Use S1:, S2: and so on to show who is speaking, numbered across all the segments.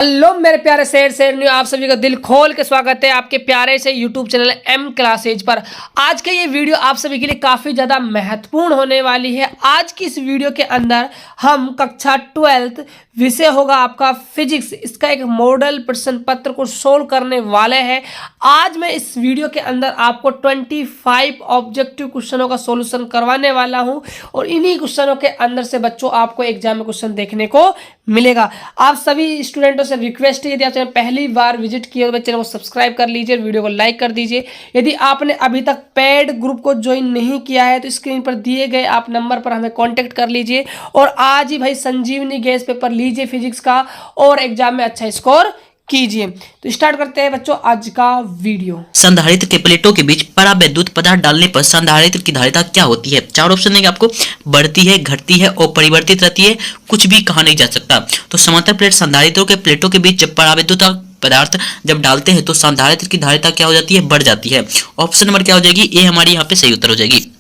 S1: Hello मेरे प्यारे शेर आप सभी का दिल खोल के स्वागत है आपके प्यारे से यूट्यूब चैनल एम क्लासेज पर। आज के ये वीडियो आप सभी के लिए काफ़ी ज़्यादा महत्वपूर्ण होने वाली है। आज की इस वीडियो के अंदर हम कक्षा 12th विषय होगा आपका फिजिक्स, इसका एक मॉडल प्रश्न पत्र को सोल्व करने वाले हैं। आज मैं इस वीडियो के अंदर आपको 25 ऑब्जेक्टिव क्वेश्चनों का सोल्यूशन करवाने वाला हूं और इन्हीं क्वेश्चनों के अंदर से बच्चों आपको एग्जाम में क्वेश्चन देखने को मिलेगा। आप सभी स्टूडेंटों से रिक्वेस्ट है, यदि आप चैनल पहली बार विजिट किए तो चैनल को सब्सक्राइब कर लीजिए, वीडियो को लाइक कर दीजिए। यदि आपने अभी तक पेड ग्रुप को ज्वाइन नहीं किया है तो स्क्रीन पर दिए गए आप नंबर पर हमें कांटेक्ट कर लीजिए और आज ही भाई संजीवनी गैस पेपर लीजिए फिजिक्स का और एग्जाम में अच्छा स्कोर कीजिए। तो स्टार्ट करते हैं बच्चों आज का वीडियो।
S2: संधारित्र के प्लेटों के बीच परावैद्युत पदार्थ डालने पर संधारित्र की धारिता क्या होती है? चार ऑप्शन देंगे आपको, बढ़ती है, घटती है और परिवर्तित रहती है, कुछ भी कहा नहीं जा सकता। तो समांतर प्लेट संधारित्रों के प्लेटों के बीच जब परावैद्युत पदार्थ जब डालते हैं तो संधारित्र की धारिता क्या हो जाती है? बढ़ जाती है। ऑप्शन नंबर क्या हो जाएगी? ए हमारी यहाँ पे सही उत्तर हो जाएगी।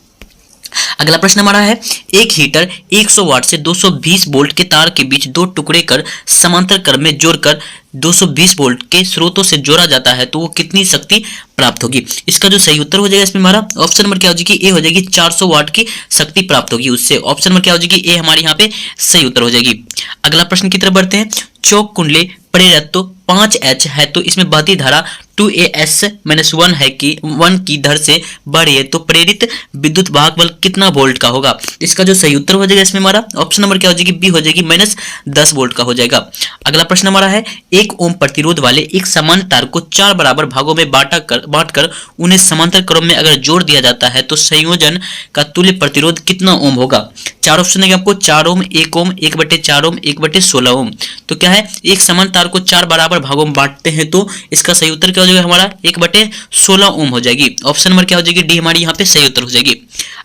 S2: अगला प्रश्न हमारा है, एक हीटर 100 वाट से 220 वोल्ट के तार के बीच दो टुकड़े कर समांतर क्रम में जोड़कर 220 वोल्ट के स्रोतों से जोड़ा जाता है तो वो कितनी शक्ति प्राप्त होगी? इसका जो सही उत्तर हो जाएगा इसमें हमारा ऑप्शन नंबर क्या हो जाएगी? ए हो जाएगी। 400 वाट की शक्ति प्राप्त होगी उससे। ऑप्शन नंबर क्या हो जाएगी? ए हमारी यहाँ पे सही उत्तर हो जाएगी। अगला प्रश्न की तरफ बढ़ते हैं। चौक कुंडले प्रेरक तो 5H है तो इसमें बहती धारा 2AS-1 है कि 1 की दर से बढ़ी है तो प्रेरित विद्युत वाहक बल कितना वोल्ट का होगा? इसका जो सही उत्तर हो जाएगा इसमें हमारा ऑप्शन नंबर क्या हो जाएगी? बी हो जाएगी, -10 वोल्ट का हो जाएगा। अगला प्रश्न हमारा है, 1 ओम प्रतिरोध वाले एक समान तार को 4 बराबर भागों में बांटकर उन्हें समांतर क्रम में अगर जोड़ दिया जाता है तो संयोजन का तुल्य प्रतिरोध कितना ओम होगा? चार ऑप्शन देंगे आपको, 4 ओम, 1 ओम, 1/4 ओम, 1/16 ओम। तो क्या है, एक समान तार को 4 बराबर भागों में बांटते हैं तो इसका सही उत्तर क्या हो जाएगा हमारा? 1/16 ओम हो जाएगी। ऑप्शन नंबर क्या हो जाएगी? डी हमारी यहाँ पे सही उत्तर हो जाएगी।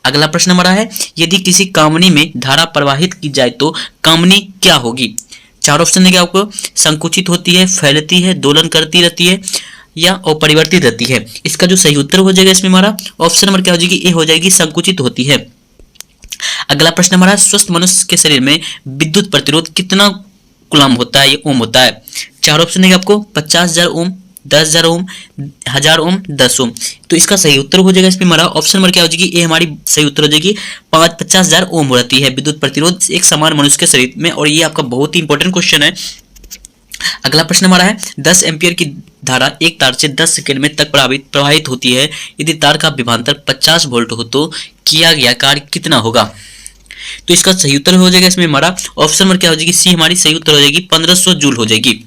S2: अगला प्रश्न हमारा है, यदि किसी कामनी में धारा प्रवाहित की जाए तो कामनी क्या होगी? चार ऑप्शन देंगे आपको, संकुचित होती है, फैलती है, दोलन करती रहती है या अपरिवर्तित रहती है। इसका जो सही उत्तर हो जाएगा इसमें हमारा ऑप्शन नंबर क्या हो जाएगी? ए हो जाएगी, संकुचित होती है। अगला प्रश्न हमारा, स्वस्थ मनुष्य के शरीर में विद्युत प्रतिरोध कितना कूलम होता है, ये ओम होता है? चार ऑप्शन देंगे आपको, 50,000 ओम, 10,000 ओम, 1000 ओम, 10 ओम। तो इसका सही उत्तर हो जाएगा इसमें हमारा ऑप्शन नंबर क्या हो जाएगी? ए हमारी सही उत्तर हो जाएगी। 50,000 ओम रहती है विद्युत प्रतिरोध एक समान मनुष्य के शरीर में और ये आपका बहुत ही इंपॉर्टेंट क्वेश्चन है। अगला प्रश्न हमारा है, 10 एम्पियर की धारा एक तार से 10 सेकंड में तक प्रवाहित होती है। यदि तार का विभवांतर 50 वोल्ट हो तो किया गया कार्य कितना होगा? तो इसका सही उत्तर हो जाएगा इसमें हमारा ऑप्शन नंबर क्या हो जाएगी? सी हमारी सही उत्तर हो जाएगी, 1500 जूल हो जाएगी।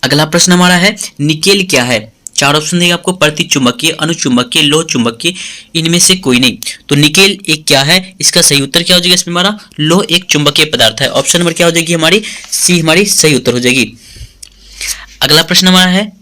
S2: अगला प्रश्न हमारा है, निकेल क्या है? चार ऑप्शन देंगे आपको, प्रति चुंबकीय, अनुचुंबकीय, लोह चुंबकीय, इनमें से कोई नहीं। तो निकेल एक क्या है? इसका सही उत्तर क्या हो जाएगा इसमें हमारा? लोह एक चुंबकीय पदार्थ है। ऑप्शन नंबर क्या हो जाएगी हमारी? सी हमारी सही उत्तर हो जाएगी। अगला प्रश्न हमारा है,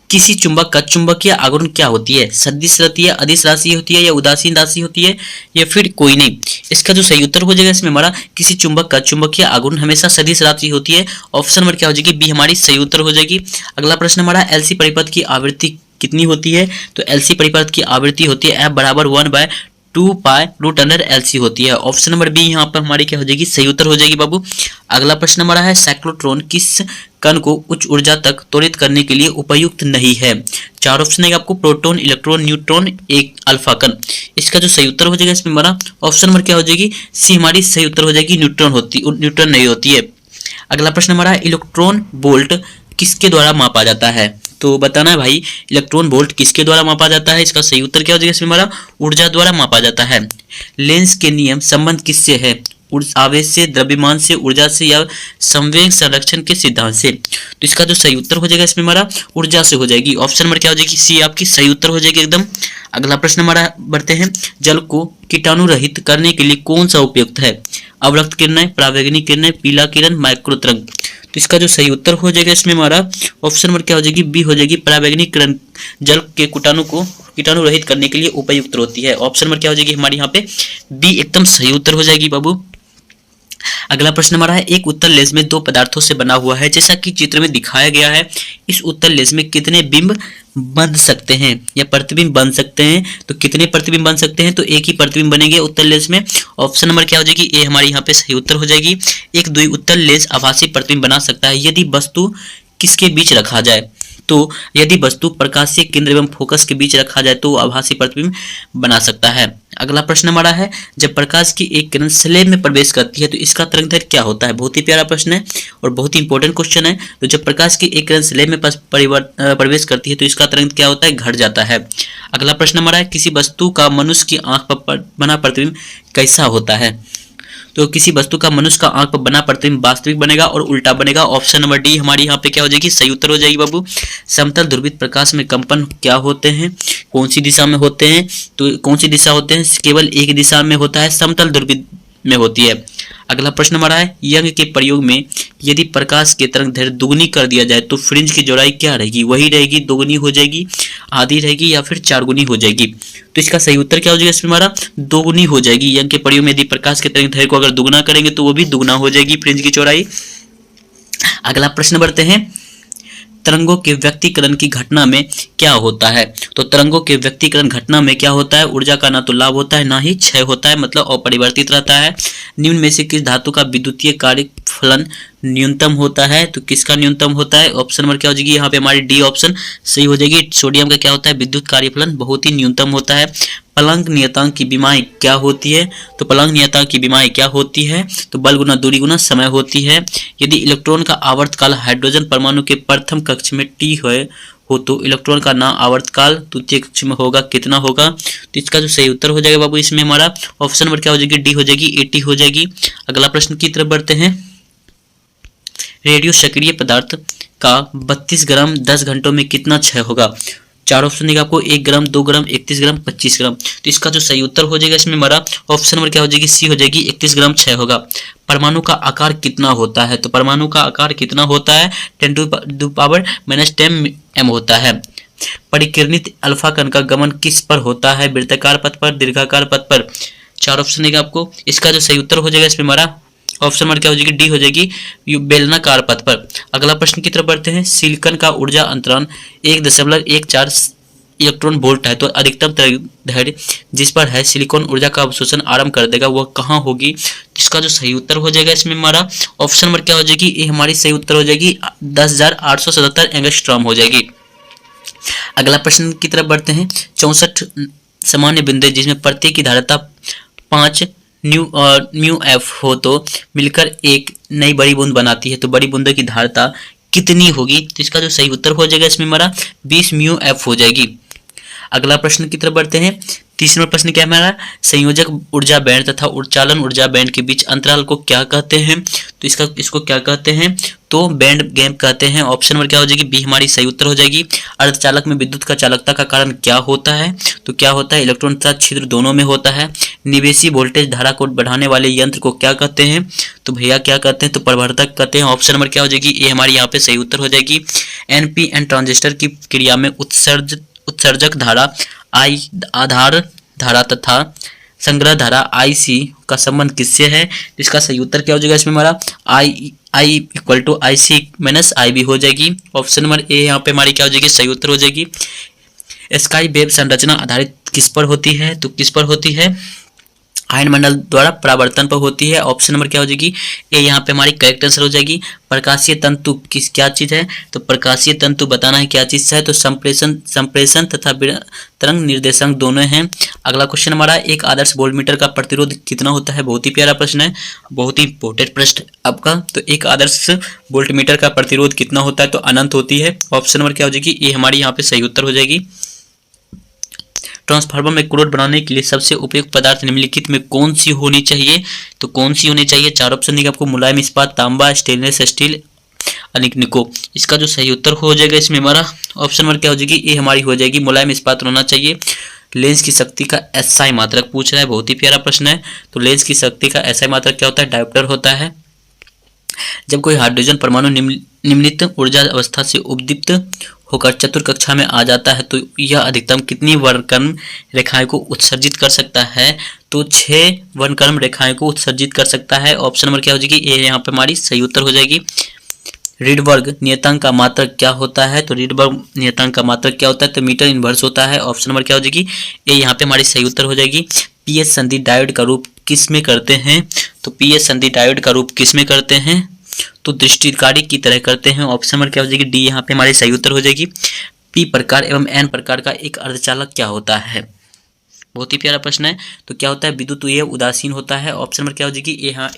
S2: किसी चुंबक का चुंबकीय आघूर्ण क्या होती है? सदिश रहती है, अदिश राशि होती है या उदासीन राशि होती है या फिर कोई नहीं? इसका जो सही उत्तर हो जाएगा इसमें हमारा, किसी चुंबक का चुंबकीय आघूर्ण हमेशा सदिश राशि होती है। ऑप्शन नंबर क्या हो जाएगी? बी हमारी सही उत्तर हो जाएगी। अगला प्रश्न हमारा, एलसी परिपथ की आवृत्ति कितनी होती है? तो एलसी परिपथ की आवृत्ति होती है F बराबर 1/2π√LC होती है। ऑप्शन नंबर बी यहाँ पर हमारी क्या हो जाएगी? सही उत्तर हो जाएगी बाबू। अगला प्रश्न हमारा है, साइक्लोट्रॉन किस कण को उच्च ऊर्जा तक त्वरित करने के लिए उपयुक्त नहीं है? चार ऑप्शन है आपको, प्रोटॉन, इलेक्ट्रॉन, न्यूट्रॉन, एक अल्फा कण। इसका जो सही उत्तर हो जाएगा इसमें हमारा ऑप्शन नंबर क्या हो जाएगी? सी हमारी सही उत्तर हो जाएगी, न्यूट्रॉन नहीं होती है। अगला प्रश्न हमारा, इलेक्ट्रॉन वोल्ट किसके द्वारा मापा जाता है? तो बताना है भाई, इलेक्ट्रॉन वोल्ट किसके द्वारा मापा जाता है? इसका सही उत्तर क्या हो जाएगा इसमें हमारा? ऊर्जा द्वारा मापा जाता है। लेंस के नियम संबंध किससे है? आवेश से, द्रव्यमान से, ऊर्जा से या संवेग संरक्षण के सिद्धांत से? तो इसका जो सही उत्तर हो जाएगा इसमें हमारा ऊर्जा से हो जाएगी। ऑप्शन नंबर क्या हो जाएगी? सी आपकी सही उत्तर हो जाएगी एकदम। अगला प्रश्न हमारा बढ़ते हैं, जल को कीटाणु रहित करने के लिए कौन सा उपयुक्त है? अवरक्त किरणें, परावैंगनिक किरणें, पीला किरण, माइक्रो तरंग। तो इसका जो सही उत्तर हो जाएगा इसमें हमारा ऑप्शन नंबर क्या हो जाएगी? बी हो जाएगी, परावैंगनिक किरण जल के कीटाणु रहित करने के लिए उपयुक्त होती है। ऑप्शन नंबर क्या हो जाएगी हमारी यहाँ पे? बी एकदम सही उत्तर हो जाएगी बाबू। अगला प्रश्न हमारा है, एक उत्तल लेंस में दो पदार्थों से बना हुआ है, जैसा कि चित्र में दिखाया गया है। इस उत्तल लेंस में कितने बिंब बन सकते हैं या प्रतिबिंब बन सकते हैं? तो कितने प्रतिबिंब बन सकते हैं? तो एक ही प्रतिबिंब बनेंगे उत्तल लेंस में। ऑप्शन नंबर क्या हो जाएगी? ए हमारी यहाँ पे सही उत्तर हो जाएगी। एक द्वि उत्तल लेंस आभासी प्रतिबिंब बना सकता है यदि वस्तु किसके बीच रखा जाए? तो यदि वस्तु प्रकाशीय केंद्र एवं फोकस के बीच रखा जाए तो आभासी प्रतिबिंब बना सकता है। अगला प्रश्न हमारा है, जब प्रकाश की एक किरण स्लेब में प्रवेश करती है तो इसका तरंगदैर्घ्य क्या होता है? बहुत ही प्यारा प्रश्न है और बहुत ही इंपॉर्टेंट क्वेश्चन है। तो जब प्रकाश की एक किरण स्लेब में प्रवेश करती है तो इसका तरंगदैर्घ्य क्या होता है? घट जाता है। अगला प्रश्न हमारा है, किसी वस्तु का मनुष्य की आंख पर बना प्रतिबिंब कैसा होता है? तो किसी वस्तु का मनुष्य का आंख पर बना प्रतिबिंब वास्तविक बनेगा और उल्टा बनेगा। ऑप्शन नंबर डी हमारी यहाँ पे क्या हो जाएगी? सही उत्तर हो जाएगी बाबू। समतल ध्रुवित प्रकाश में कंपन क्या होते हैं? कौन सी दिशा में होते हैं? तो कौन सी दिशा होते हैं? केवल एक दिशा में होता है, समतल ध्रुवित में होती है। अगला प्रश्न हमारा है, यंग के प्रयोग में यदि प्रकाश के तरंगदैर्घ्य दुगनी कर दिया जाए तो फ्रिंज की चौड़ाई क्या रहेगी? वही रहेगी, दोगुनी हो जाएगी, आधी रहेगी या फिर चारगुनी हो जाएगी? तो इसका सही उत्तर क्या हो जाएगा? इसमें हमारा दोगुनी हो जाएगी। यंग के प्रयोग में यदि प्रकाश के तरंगदैर्घ्य को अगर दुगुना करेंगे तो वो भी दुगुना हो जाएगी फ्रिंज की चौड़ाई। अगला प्रश्न बढ़ते हैं, तरंगों के व्यक्तीकरण की घटना में क्या होता है? तो तरंगों के व्यक्तीकरण घटना में क्या होता है? ऊर्जा का ना तो लाभ होता है ना ही क्षय होता है, मतलब अपरिवर्तित रहता है। निम्न में से किस धातु का विद्युतीय कार्य फलन न्यूनतम होता है? तो किसका न्यूनतम होता है? ऑप्शन नंबर क्या हो जाएगी? यहाँ पे हमारी डी ऑप्शन सही हो जाएगी। सोडियम का क्या होता है? विद्युत कार्यफलन बहुत ही न्यूनतम होता है। प्लैंक नियतांक की विमाएं क्या होती है? तो प्लैंक नियतांक की विमाएं क्या होती है? तो बल गुना दूरी गुना समय होती है। यदि इलेक्ट्रॉन का आवर्तकाल हाइड्रोजन परमाणु के प्रथम कक्ष में टी हो तो इलेक्ट्रॉन का ना आवर्तकाल द्वितीय कक्ष में होगा, कितना होगा? तो इसका जो सही उत्तर हो जाएगा बाबू इसमें हमारा ऑप्शन नंबर क्या हो जाएगी? डी हो जाएगी, 80 हो जाएगी। अगला प्रश्न की तरफ बढ़ते हैं, रेडियो सक्रिय पदार्थ का 32 ग्राम 10 घंटों में कितना क्षय होगा? चार ऑप्शन देगा आपको, 1 ग्राम, 2 ग्राम, 31 ग्राम, 25 ग्राम। तो इसका जो सही उत्तर हो जाएगा इसमें हमारा ऑप्शन नंबर क्या हो जाएगी? सी हो जाएगी, 31 ग्राम क्षय होगा। परमाणु का आकार कितना होता है? तो परमाणु का आकार कितना होता है? 10⁻⁻10 m होता है। परिकिरणित अल्फा कण का गमन किस पर होता है? वृत्ताकार पथ पर, दीर्घाकार पथ पर? चार ऑप्शन देगा आपको, इसका जो सही उत्तर हो जाएगा इसमें हमारा ऑप्शन नंबर क्या हो जाएगी? डी हो जाएगी, बेलनाकार पथ पर। अगला प्रश्न की तरफ बढ़ते हैं, सिलिकॉन का ऊर्जा अंतराल 1.14 इलेक्ट्रॉन वोल्ट है तो अधिकतम तरंगदैर्घ्य जिस पर है सिलिकॉन ऊर्जा का अवशोषण आरंभ कर देगा वह कहाँ होगी? इसका जो सही उत्तर हो जाएगा इसमें हमारा ऑप्शन नंबर क्या हो जाएगी? ये हमारी सही उत्तर हो जाएगी 10,877 एंगस्ट्रॉम हो जाएगी। अगला प्रश्न की तरफ बढ़ते हैं, 64 सामान्य बिंदु जिसमें प्रत्येक की धारिता 5 म्यू एफ हो तो मिलकर एक नई बड़ी बूंद बनाती है तो बड़ी बूंद की धारिता कितनी होगी? तो इसका जो सही उत्तर हो जाएगा इसमें हमारा 20 म्यू एफ हो जाएगी। अगला प्रश्न की तरफ बढ़ते हैं, तीसरा प्रश्न क्या है हमारा? संयोजक ऊर्जा बैंड तथा उच्चालन ऊर्जा बैंड के बीच अंतराल को क्या कहते हैं? तो इसको क्या कहते हैं? तो बैंड गैप कहते हैं। ऑप्शन नंबर क्या हो जाएगी? बी हमारी सही उत्तर हो जाएगी। अर्धचालक में विद्युत का चालकता का कारण क्या होता है? तो क्या होता है? इलेक्ट्रॉन तथा छिद्र दोनों में होता है। निवेशी वोल्टेज धारा को बढ़ाने वाले यंत्र को क्या कहते हैं? तो भैया क्या कहते हैं? तो प्रवर्धक कहते हैं। ऑप्शन नंबर क्या हो जाएगी? ये हमारी यहाँ पे सही उत्तर हो जाएगी। एनपीएन ट्रांजिस्टर की क्रिया में उत्सर्जक धारा आई आधार धारा तथा संग्रह धारा IC का संबंध किससे है? इसका सही उत्तर क्या हो जाएगा इसमें हमारा I equal to IC minus IB हो जाएगी। ऑप्शन नंबर ए यहाँ पे हमारी क्या हो जाएगी? सही उत्तर हो जाएगी। स्काई वेब संरचना आधारित किस पर होती है? तो किस पर होती है? आयन मंडल द्वारा परावर्तन पर होती है। ऑप्शन नंबर क्या हो जाएगी? ए यहाँ पे हमारी करेक्ट आंसर हो जाएगी। प्रकाशीय तंतु क्या चीज है? तो प्रकाशीय तंतु बताना है क्या चीज है? तो संप्रेषण तथा तरंग निर्देशांक दोनों हैं। अगला क्वेश्चन हमारा, एक आदर्श वोल्टमीटर का प्रतिरोध कितना होता है? बहुत ही प्यारा प्रश्न है, बहुत ही इंपॉर्टेंट प्रश्न आपका। तो एक आदर्श वोल्टमीटर का प्रतिरोध कितना होता है? तो अनंत होती है। ऑप्शन नंबर क्या हो जाएगी? ये हमारी यहाँ पे सही उत्तर हो जाएगी। ट्रांसफार्मर में क्रोड बनाने के लिए सबसे उपयुक्त पदार्थ निम्नलिखित में कौन सी होनी चाहिए? तो कौन सी होनी चाहिए? चार ऑप्शन देंगे आपको, मुलायम इस्पात, तांबा, स्टेनलेस स्टील, अनिको। इसका जो सही उत्तर हो जाएगा इसमें हमारा ऑप्शन नंबर क्या हो जाएगी? ये हमारी हो जाएगी, मुलायम इस्पात होना चाहिए। लेंस की शक्ति का SI मात्रक पूछ रहा है, बहुत ही प्यारा प्रश्न है। तो लेंस की शक्ति का SI मात्रक क्या होता है? डायोप्टर होता है। जब कोई हाइड्रोजन परमाणु निम्नलिखित ऊर्जा अवस्था से उपदीप्त होकर चतुर्थ कक्षा में आ जाता है तो यह अधिकतम कितनी वर्णक्रम रेखाएं को उत्सर्जित कर सकता है? तो 6 वर्णक्रम रेखाएं को उत्सर्जित कर सकता है। ऑप्शन नंबर क्या हो जाएगी, ए यहाँ पे हमारी सही उत्तर हो जाएगी। रीडबर्ग नियतांक का मात्रक क्या होता है, तो रीडबर्ग नियतांक का मात्रक क्या होता है, तो मीटर इनवर्स होता है। ऑप्शन नंबर क्या हो जाएगी, ए यहाँ पे हमारी सही उत्तर हो जाएगी। पीएच संधि डायोड का रूप किस में करते हैं, तो पीएच संधि डायोड का रूप किस में करते हैं, तो दृष्टिकारी की तरह करते हैं। ऑप्शन नंबर क्या हो जाएगी, डी यहाँ पे हमारी सही उत्तर हो जाएगी। पी प्रकार एवं एन प्रकार का एक अर्धचालक क्या होता है, बहुत ही प्यारा प्रश्न है। तो क्या होता है, विद्युत उदासीन होता है। ऑप्शन नंबर क्या हो जाएगी,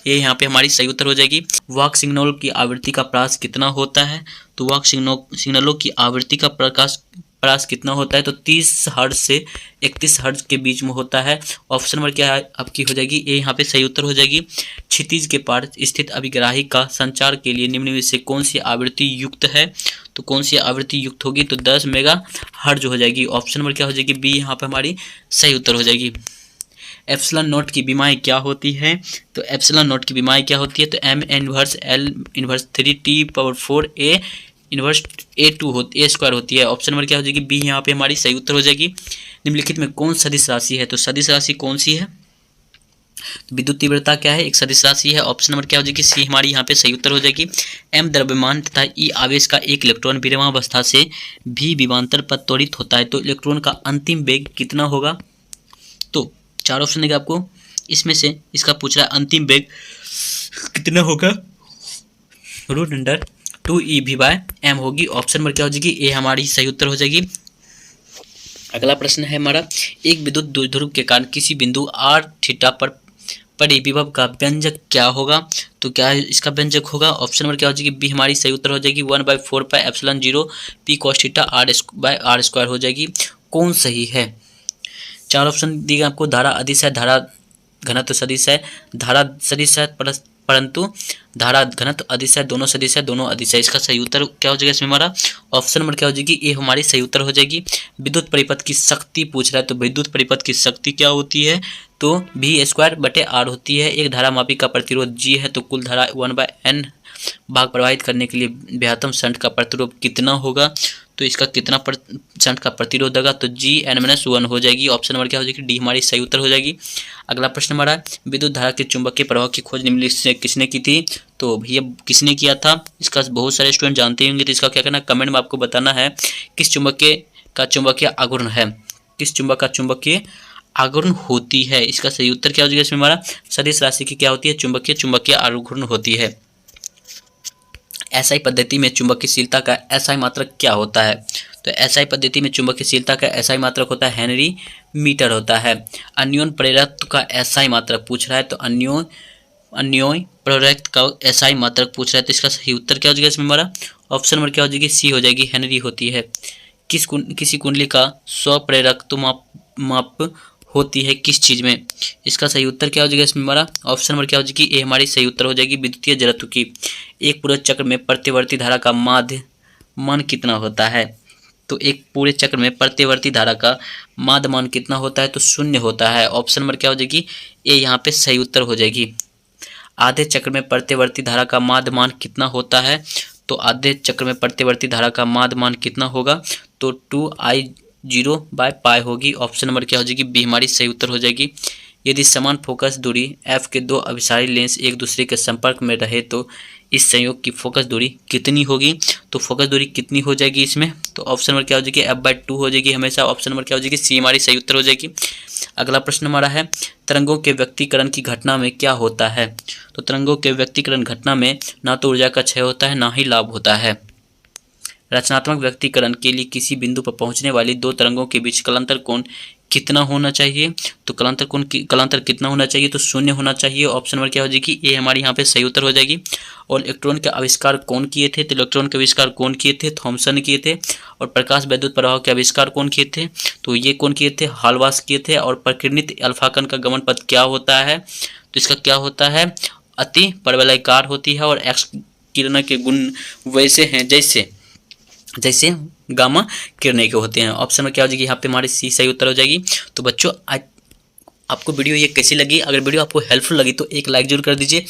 S2: ए यहाँ पे हमारी सही उत्तर हो जाएगी। वॉक सिग्नल की आवृत्ति का प्रास कितना होता है, तो वॉक सिग्नलों की आवृत्ति का प्रास कितना होता है, तो 30 हर्ट्ज से 31 हर्ट्ज के बीच में होता है। ऑप्शन नंबर क्या है आपकी हो जाएगी, ए यहाँ पे सही उत्तर हो जाएगी। क्षितिज के पार स्थित अभिग्राही का संचार के लिए निम्न में से कौन सी आवृत्ति युक्त है, तो कौन सी आवृत्ति युक्त होगी, तो 10 मेगा हर्ट्ज हो जाएगी। ऑप्शन नंबर क्या हो जाएगी, बी यहाँ पे हमारी सही उत्तर हो जाएगी। एप्सिलॉन नॉट की विमाएँ क्या होती है, तो एप्सिलॉन नॉट की विमाएँ क्या होती है, तो M inverse L inverse 3t⁴ A inverse A square होती है। ऑप्शन नंबर क्या हो जाएगी, बी यहाँ पे हमारी सही उत्तर हो जाएगी। निम्नलिखित में कौन सदिश राशि है, तो सदिश राशि कौन सी है, तो विद्युत तीव्रता क्या है, एक सदिश राशि है। ऑप्शन नंबर क्या हो जाएगी, सी हमारी यहाँ पे सही उत्तर हो जाएगी। एम द्रव्यमान तथा ई आवेश का एक इलेक्ट्रॉन विरामावस्था से भी विभवांतर पर त्वरित होता है, तो इलेक्ट्रॉन का अंतिम वेग कितना होगा, तो 4 ऑप्शन देगा आपको, इसमें से इसका पूछ रहा है अंतिम वेग कितना होगा, √2eV/m होगी। ऑप्शन नंबर क्या हो जाएगी, ए हमारी सही उत्तर हो जाएगी। अगला प्रश्न है हमारा, एक विद्युत द्विध्रुव के कारण किसी बिंदु r थीटा पर पड़े विभव का व्यंजक क्या होगा, तो क्या इसका व्यंजक होगा, ऑप्शन नंबर क्या हो जाएगी, बी हमारी सही उत्तर हो जाएगी। 1/4πε0 p cos थीटा r² हो जाएगी। कौन सही है, 4 ऑप्शन दिए आपको। धारा अदिश है, धारा घनत्व सदिश है, धारा सदिश है परंतु धारा घनत्व अदिश है, दोनों सदिश है, दोनों अदिश है। इसका सही उत्तर क्या हो जाएगा इसमें हमारा, ऑप्शन नंबर क्या हो जाएगी, ए हमारी सही उत्तर हो जाएगी। विद्युत परिपथ की शक्ति पूछ रहा है, तो विद्युत परिपथ की शक्ति क्या होती है, तो V²/R होती है। एक धारा मापी का प्रतिरोध G है, तो कुल धारा 1/N भाग प्रवाहित करने के लिए व्याहतम शंट का प्रतिरोध कितना होगा, तो इसका कितना शंट का प्रतिरोध होगा, तो Gn-1 हो जाएगी। ऑप्शन नंबर क्या हो जाएगी, डी हमारी सही उत्तर हो जाएगी। अगला प्रश्न हमारा, विद्युत धारा के चुंबकीय प्रवाह की खोज निम्नलिखित से किसने की थी, तो भैया किसने किया था, इसका बहुत सारे स्टूडेंट जानते होंगे, तो इसका क्या करना, कमेंट में आपको बताना है किस चुंबकीय का चुंबकीय आघूर्ण है, किस चुंबक का चुंबकीय आघूर्ण होती है। इसका सही उत्तर क्या हो जाएगा इसमें हमारा, सदिश राशि की क्या होती है, चुंबकीय आघूर्ण होती है। एसआई पद्धति में चुंबकीयशीलता का एसआई मात्रक क्या होता है, तो एसआई पद्धति में चुंबकीयशीलता का एसआई मात्रक होता है हेनरी मीटर होता है। अन्योन प्रेरकत्व का एसआई मात्रक पूछ रहा है, तो अन्योन प्रेरकत्व का एसआई मात्रक पूछ रहा है, तो इसका सही उत्तर क्या हो जाएगा इसमें हमारा, ऑप्शन नंबर क्या हो जाएगी, सी हो जाएगी, हेनरी होती है। किसी कुंडली का स्वप्रेरकत्व माप होती है किस चीज़ में, इसका सही उत्तर क्या हो जाएगा इसमें हमारा, ऑप्शन नंबर क्या हो जाएगी, ए हमारी सही उत्तर हो जाएगी, विद्युतीय जड़त्व की। एक पूरे चक्र में प्रतिवर्ती धारा का माध्य मान कितना होता है, तो एक पूरे चक्र में प्रतिवर्ती धारा का माध्य मान कितना होता है, तो 0 होता है। ऑप्शन नंबर क्या हो जाएगी, ए यहाँ पे सही उत्तर हो जाएगी। आधे चक्र में प्रतिवर्ती धारा का माध्य मान कितना होता है, तो आधे चक्र में प्रतिवर्ती धारा का माध्य मान कितना होगा, तो 2I0/π होगी। ऑप्शन नंबर क्या हो जाएगी, बी हमारी सही उत्तर हो जाएगी। यदि समान फोकस दूरी f के 2 अभिसारी लेंस एक दूसरे के संपर्क में रहे तो इस संयोग की फोकस दूरी कितनी होगी, तो फोकस दूरी कितनी हो जाएगी इसमें, तो ऑप्शन नंबर क्या हो जाएगी, f/2 हो जाएगी हमेशा। ऑप्शन नंबर क्या हो जाएगी, सी हमारी सही उत्तर हो जाएगी। अगला प्रश्न हमारा है, तरंगों के व्यक्तीकरण की घटना में क्या होता है, तो तरंगों के व्यक्तीकरण घटना में ना तो ऊर्जा का क्षय होता है, ना ही लाभ होता है। रचनात्मक व्यक्तीकरण के लिए किसी बिंदु पर पहुंचने वाली 2 तरंगों के बीच कलांतर कोण कितना होना चाहिए, तो कलांतर कितना होना चाहिए, तो 0 होना चाहिए। ऑप्शन नंबर क्या हो जाएगी, ए हमारी यहाँ पे सही उत्तर हो जाएगी। और इलेक्ट्रॉन के आविष्कार कौन किए थे, तो इलेक्ट्रॉन के आविष्कार कौन किए थे, थॉमसन किए थे। और प्रकाश वैद्युत प्रवाह के आविष्कार कौन किए थे, तो ये कौन किए थे, हालवास किए थे। और प्रकीर्णित अल्फा कण का गमन पथ क्या होता है, तो इसका क्या होता है, अति परवलयकार होती है। और एक्स किरण के गुण वैसे हैं जैसे गामा किरणें के होते हैं। ऑप्शन में क्या हो जाएगी, यहाँ पे हमारी सी सही उत्तर हो जाएगी। तो बच्चों आज आपको वीडियो ये कैसी लगी, अगर वीडियो आपको हेल्पफुल लगी तो एक लाइक जरूर कर दीजिए।